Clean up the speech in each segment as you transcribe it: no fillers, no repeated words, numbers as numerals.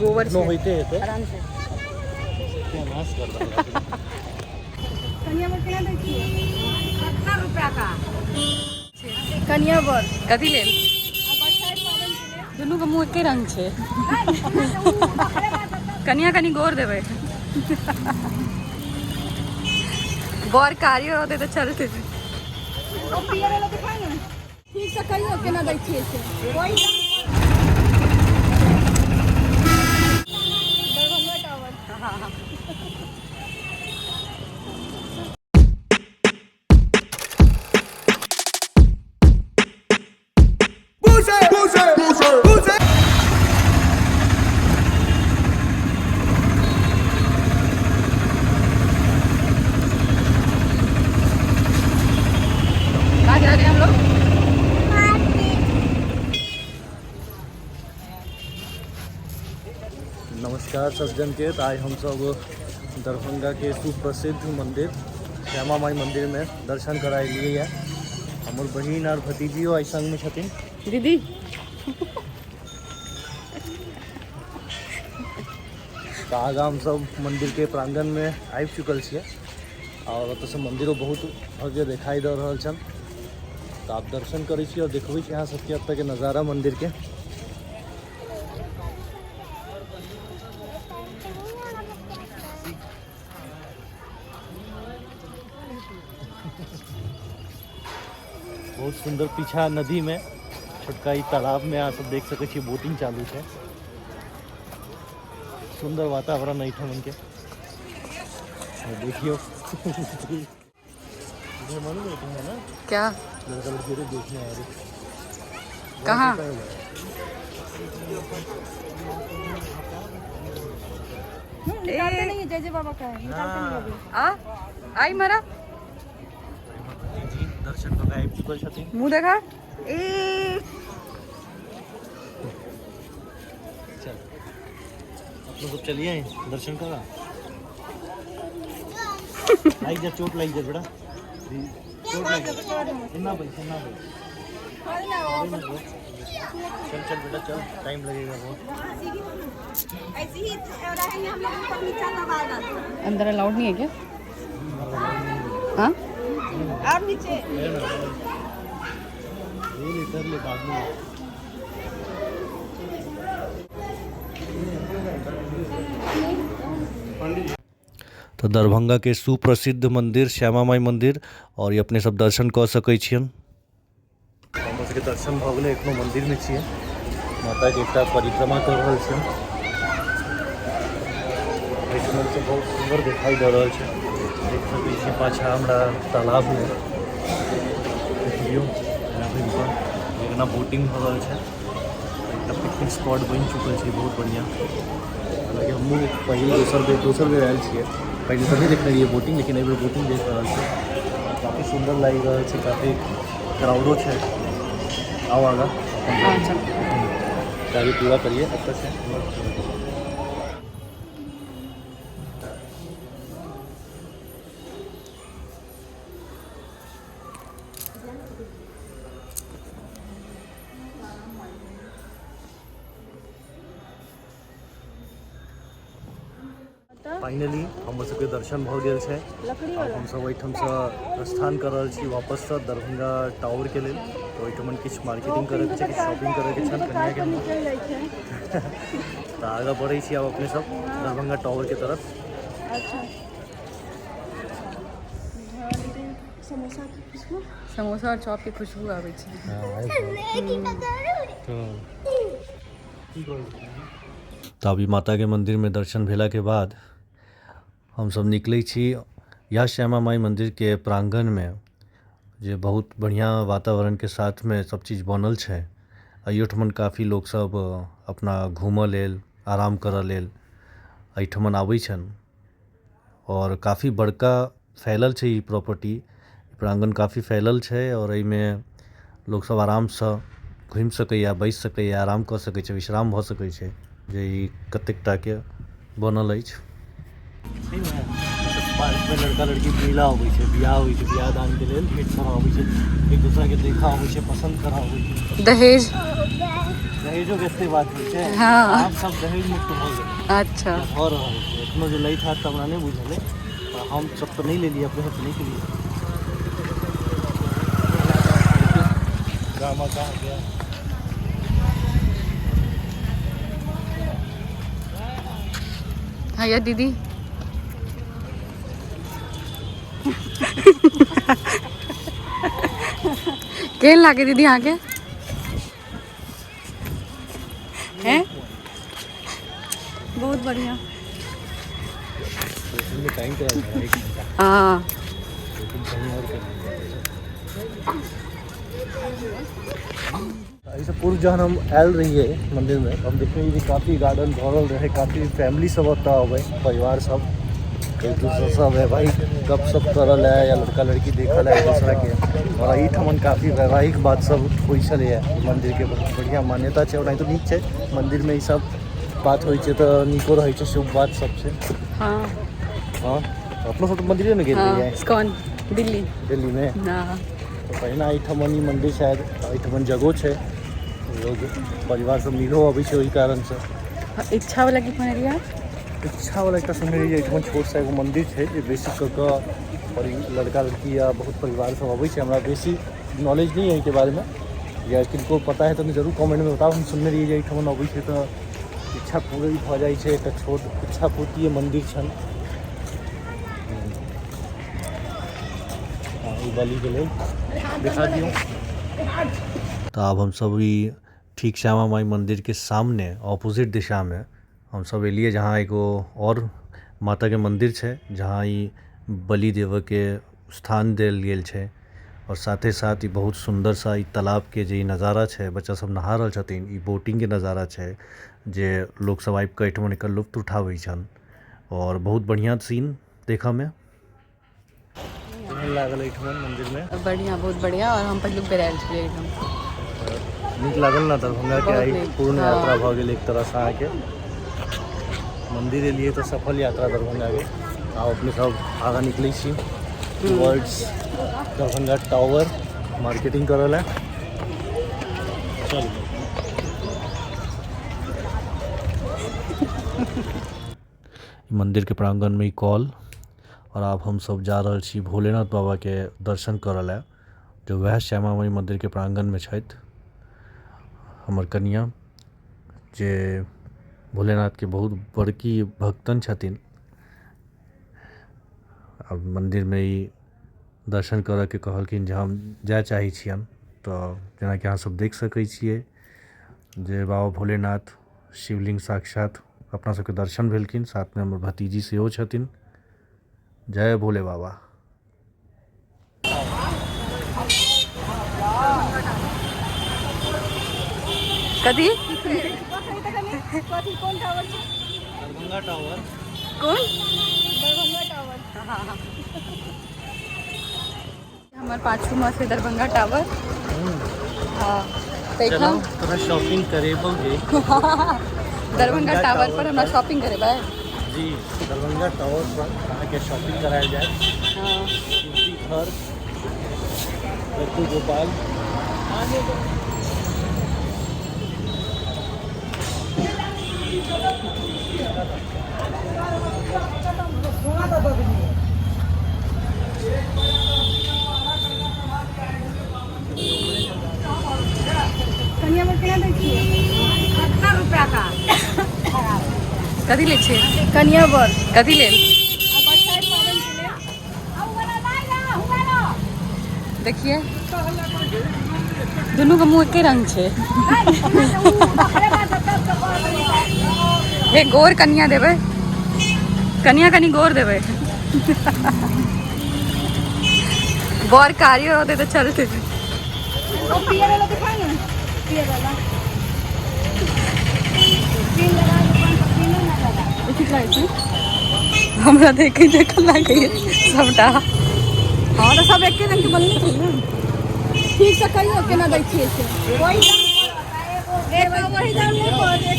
गोबर नो होते हैं तो आराम से क्या नाश कर रहा है कन्या बर केना दै छियै 70 रुपया का कन्या बर कथी लेल दुनू के मुँह एके रंग छै कन्या कनी गोर देबै बर कारी होते तो चलते ठीक से कहियो केना दै छियै से दरभंगा टावर हाँ कहाँ जा रहे हैं हम लोग नमस्कार सज्जन के आज हम सब दरभंगा के सुप्रसिद्ध मंदिर श्यामा माई मंदिर में दर्शन कराए लिए है हमर बहिन और भतीजियो आई संग में छथिन दीदी तो आगा हम सब मंदिर के प्रांगण में आबि चुकल छियै और ओतऽ से मंदिरो बहुत भव्य दिखाई दे रहा छन तो आप दर्शन करै छी और देखबै छी यहाँ सबके एतऽ के नज़ारा मंदिर के बहुत सुंदर पीछा नदी में छोटका ई तालाब में अहाँ सब देख सकै छी बोटिंग चालू है सुंदर वातावरण है ठमन के देखियो मालूम है ना क्या लड़का लड़की देखने आ रहे कहाँ निकालते नहीं है जय बाबा का है निकालते नहीं अभी आई मरा दर्शन को गायब चुकल छथिन मुंह देखा ए चल आप लोग चलिए दर्शन करा आई जा चोट लगी जा बेटा चोट लगी इतना भाई चल चल बेटा चल टाइम लगेगा बहुत ऐसे ही रहेंगे हम लोग ऊपर नीचे दबाएगा अंदर अलाउड नहीं है क्या हाँ और नीचे ये लीटर ले बाद में तो दरभंगा के सुप्रसिद्ध मंदिर श्यामा माई मंदिर और ये अपने सब दर्शन कर सकै छियन हम सबके दर्शन भऽ गेलै एखनो मंदिर में छियै माता के एकटा परिक्रमा कर रहल छियन एहिठमन से बहुत सुंदर दिखाई दे रहल छै देख सकै छी पाछा हमरा तालाब में देखियो एकना बोटिंग भऽ रहल छै एकटा पिकनिक स्पॉट बनि चुकल छै बहुत बढ़िया हालांकि हमहूँ पहले दोसर बेर आयल छियै पहले तऽ नहीं देखने रहिए बोटिंग लेकिन एहि बेर बोटिंग देख रहल छी काफ़ी सुंदर लागि रहल छै काफ़ी क्राउडो छै आओ आगा गाड़ी पूरा करिए एतऽ से फाइनली हमर सबके दर्शन भऽ गेल छै अब हमसब ओहिठामसँ प्रस्थान कर रहल छी वापससँ दरभंगा टावर के लेल तो ओहिठमन किछु मार्केटिंग करैके छै किछु शॉपिंग करैके छै कन्याके तऽ आगाँ बढ़ै छी आब अपने सब दरभंगा टावर के तरफ समोसा और चॉप की खुशबू आबै छै तो अभी माता के मंदिर में दर्शन भेला के बाद हम सब निकलै छी यह श्यामा माई मंदिर के प्रांगण में जे बहुत बढ़िया वातावरण के साथ में सब चीज बनल छै एहिठमन काफ़ी लोग सब अपना घूमऽ लेल आराम करऽ लेल एहिठमन आबै छन और काफ़ी बड़का फैलल छै ई प्रॉपर्टी प्रांगण काफ़ी फैलल छै और एहिमे लोग सब आराम से घूमि सकैया बैस सकैया आराम कऽ सकै छै विश्राम भऽ सकै छै जे ई कतेकटा के बनल अछि पार्क में लड़का लड़की मिला होबै छै बियाह होइ छै बियाह दान के लेल भेंट करऽ होबै छै एक दूसरा के देखा होबै छै पसंद करऽ होबै छै दहेज दहेजो के से बात होई छै। हाँ। आप सब दहेज मुक्त हो गए अच्छा हो रहल छै। एखनो जो लैत हैत तऽ हमरा नहि बुझल है, पर हम सब तो नहीं ले लिए, अपने हाथ नहीं के लिए। ड्रामा कहाँ गया? हाँ या दीदी केहन लागे दीदी अहाँके हैं? बहुत बढ़िया। टाइम तो है, 1 घंटा, हाँ लेकिन कहीं और कर ऐसे पूर्व जहन हम आयल रहिए मंदिर में, हम देखिए कि काफ़ी गार्डन भरल रहे, काफ़ी फैमिली सब ओतऽ अबै, परिवार सब एक दूसरे सब है भाई गपशप करल है या लड़का लड़की देखल है एक दूसरा के। और एहिठमन काफ़ी वैवाहिक बात सब होइ छलै मंदिर के बहुत बढ़िया मान्यता छै। और तो नीक छै मंदिर में ई सब बात होइ छै तऽ नीको रहै छै, शुभ बात सब छै। हाँ हाँ अपनो सब तो मंदिरे में गेल रहिए इस्कॉन दिल्ली। दिल्ली में। हाँ तो पहिना एहिठमन ई मंदिर शायद एहिठमन जगहो छै, लोग परिवार सब मिलो अबै छै ओहि कारण से। इच्छा वाला की बनलिया इच्छा वाला एक सुनने रहिए एहिठमन छोट सा एगो मंदिर छै जे बेसी कऽ कऽ लड़का लड़की या बहुत परिवार सब अबै छै। हमरा बेसी नॉलेज नहीं है के बारे में, या किनको पता है तो जरूर कमेंट में बताओ। हम सुनने रहिए जे एहिठमन अबै छै तऽ इच्छा पूरी भऽ जाइ छै। एकटा छोट इच्छा पूर्ति मंदिर छन। हाँ ई बलि के लेल दिखा दियो। तो अब हम सब ई ठीक श्यामा माई मंदिर के सामने ऑपोजिट दिशा में हम सब एलिए, जहाँ एगो और माता के मंदिर छै, जहाँ ई बलि देव के स्थान देल गेल छै। और साथे साथ ई बहुत सुंदर सा ई तालाब के जे नज़ारा छै, बच्चा सब नहा रहल छथिन, ई बोटिंग के नज़ारा छै जे लोग सब आबि कऽ एहिठमन एकर लुत्फ उठाबै छन। और बहुत बढ़िया सीन देखा में लागल एहिठमन मंदिर में। बढ़िया बहुत बढ़िया। और हम पहले बेर आयल छलियै एकदम नीक लागल ना दरभंगा के बहुत आई नीक, पूर्ण हाँ। यात्रा भऽ गेल एक तरह से अहाँ के मंदिर एलिए तो सफल यात्रा दरभंगा के। आब अपने सब आगाँ निकलै छी टुवर्ड्स दरभंगा टावर मार्केटिंग करल है। चल मंदिर के प्रांगण में कॉल। और अब हम सब जा रहल छी भोलेनाथ बाबा के दर्शन करल है, जो वह श्यामा माई मंदिर के प्रांगण में छथि। हमर कनिया जे भोलेनाथ के बहुत बड़की भक्तन छथिन। अब मंदिर में ई दर्शन करऽ के कहलखिन जे हम जाय चाहै छियन। तो जेना कि अहाँ सब देख सकै छियै जे बाबा भोलेनाथ शिवलिंग साक्षात अपना सबके दर्शन भेलखिन। साथ में हमर भतीजी सेहो छथिन। जय भोले बाबा। कथी कथी कौन टावर छै? दरभंगा टावर। कौन दरभंगा टावर। हमारे पाँचवा से दरभंगा टावर। हाँ तो एकदम थोड़ा शॉपिंग करेबोगे दरभंगा टावर पर हमरा शॉपिंग करे बा। जी दरभंगा टावर पर अहाँ के शॉपिंग करायल जाए। हाँ कीर्ति घर लड्डू गोपाल कनिया में केना दै छियै? 70 रुपया का। कथी ले छियै? कनिया बर कथी लेल? आ बरसाइत पालन के लिए आउ वाला लाई ना हुआ ना। देखिए दुनू के मुँह एके रंग छै। हे गोर कनिया देबै, कनिया कनी गोर देबै। बर कार्य होते तो चलते। वो पियर वाला दिखाएंगे ना, पियर वाला पिन लगा दुकान पर पिन ना लगा ठीक लागै छै हमरा देखे देखल लागैए सबटा। हाँ तो सब एके रंग के बनने चाहिए ना। ठीक से कहियो केना दै छियै से वही दाम वही दाम नहीं पड़े।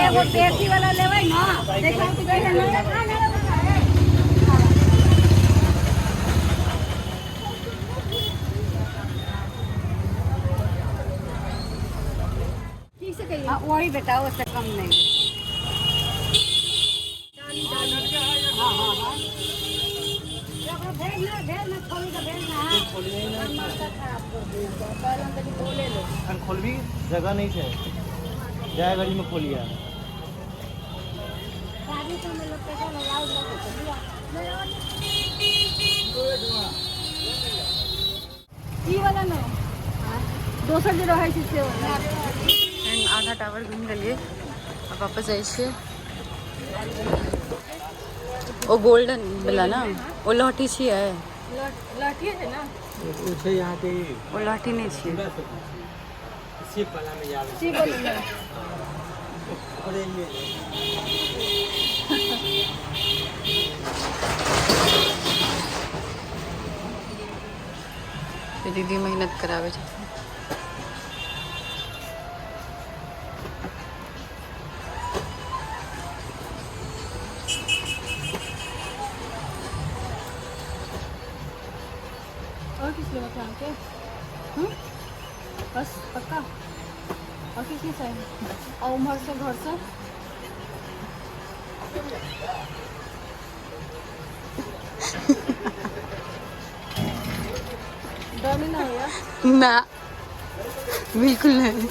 एगो बेटी वाला लेबै ना, देखा कि कहे ना ठीक से वही बेटा उससे कम नहीं। हाँ हाँ हाँ भेजना खोल का भेजना खोल भी जगह नहीं है जाए गाड़ी में खोलिया ई वाला ना दोसर जे रहै छै से वाला। आधा टावर घूम गलिए अब वापस जाइ छियै। ओ गोल्डन वाला ना वो लहठी छियै लहठी है ना उसे यहाँ पे वो लहठी नहीं छियै। शिप वाला में जावे शिप वाला में दीदी मेहनत करावे छथिन। और किस लेवा था के बस पक्का और किस किस है और उमर से घर से डर नहीं ना हुआ ना बिल्कुल नहीं।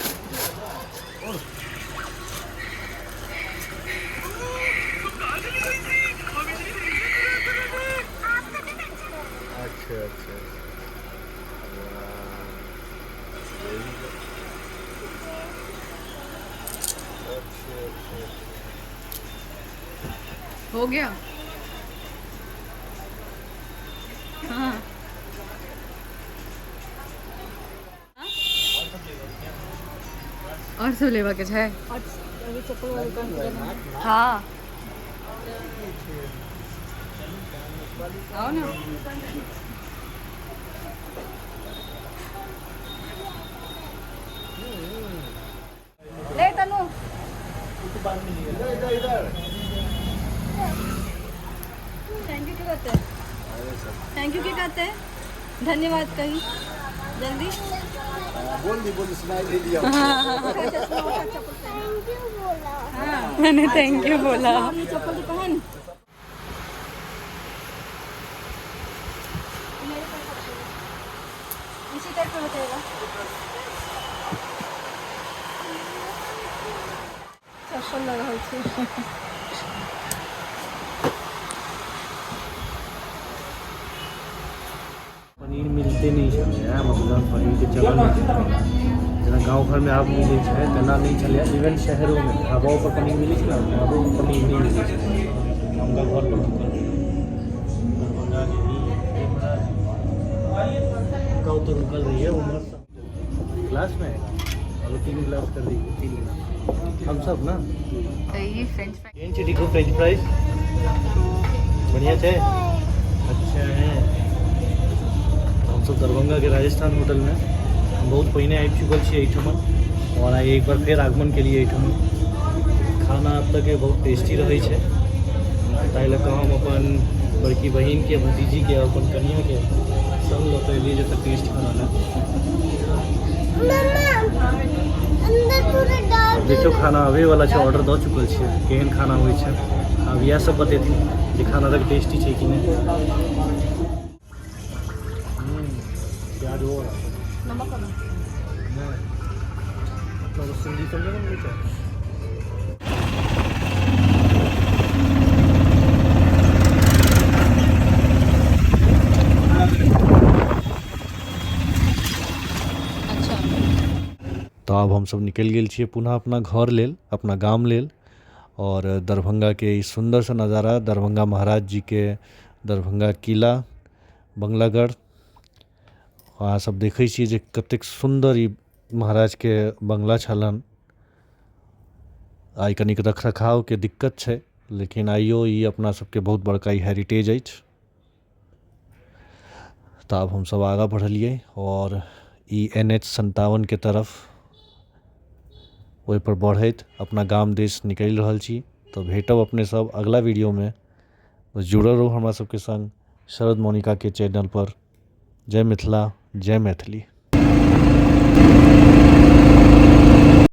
अच्छा अच्छा हो गया हाँ और सब लेवा के छै अभी चप्पल वाली दुकान पे जाना है। हाँ आओ ना ले तनु थैंक यू क्या कहते हैं थैंक यू क्या कहते हैं धन्यवाद कही जल्दी बोल सुनाई दे दिया मैंने थैंक यू बोला। ये चप्पल तो पहन इसी टाइप का बताएगा चप्पल लगा है पनीर मिलते नहीं छे मतलब पनीर के चलन जेना गाँव घर में आब मिले है तेना नहीं चले इवन शहरों में ढाबा पर पनीर मिले ढाबा पर पनीर नहीं मिले हमका घर पर गाँव तो रुकल रही है उम्र क्लास में और 3 गिलास कर दी 3 गिलास हम सब ना ये फ्रेंच फ्राइज देखो फ्रेंच फ्राइज बढ़िया थे अच्छा है। हम सब दरभंगा के राजस्थान होटल में हम बहुत पहले आबि चुकल छी एहिठाम और आइ एक बार फिर आगमन के लिए एहिठाम खाना अब तक बहुत टेस्टी रहे छै ताहि लऽ कऽ हम अपन बड़की बहिन के भतीजी के अपन कनिया के सब लऽ कऽ एलियै जतऽ टेस्ट खाना लए। देखियो खाना आवे वाला छै ऑर्डर दऽ चुकल छियै केहन खाना होइ छै अब इएह सब बतेथिन जे खाना तक टेस्टी छै कि नहीं। प्याज हो नमक मतलब सिंधी समझे ना मुझे तो अब हम सब निकल गेल छियै पुनः अपना घर लेल अपना गाम लेल और दरभंगा के ई सुंदर सा नज़ारा दरभंगा महाराज जी के दरभंगा किला बंगलागढ़ अहाँ सब देखै छियै जे कतेक सुंदर ई महाराज के बंगला छलन। आई कनिक रख रखाव के दिक्कत छै लेकिन आइयो ई अपना सबके बहुत बड़का ई हेरिटेज अछि। तो अब हम सब आगाँ बढ़लिए और ई NH57 के तरफ ओहि पर बढ़ैत अपना गाम देश निकलि रहल छी। तो भेटब अपने सब अगला वीडियो में बस जुड़ल रहू हमरा सबके संग शरद मोनिका के चैनल पर। जय मिथिला जय मैथिली।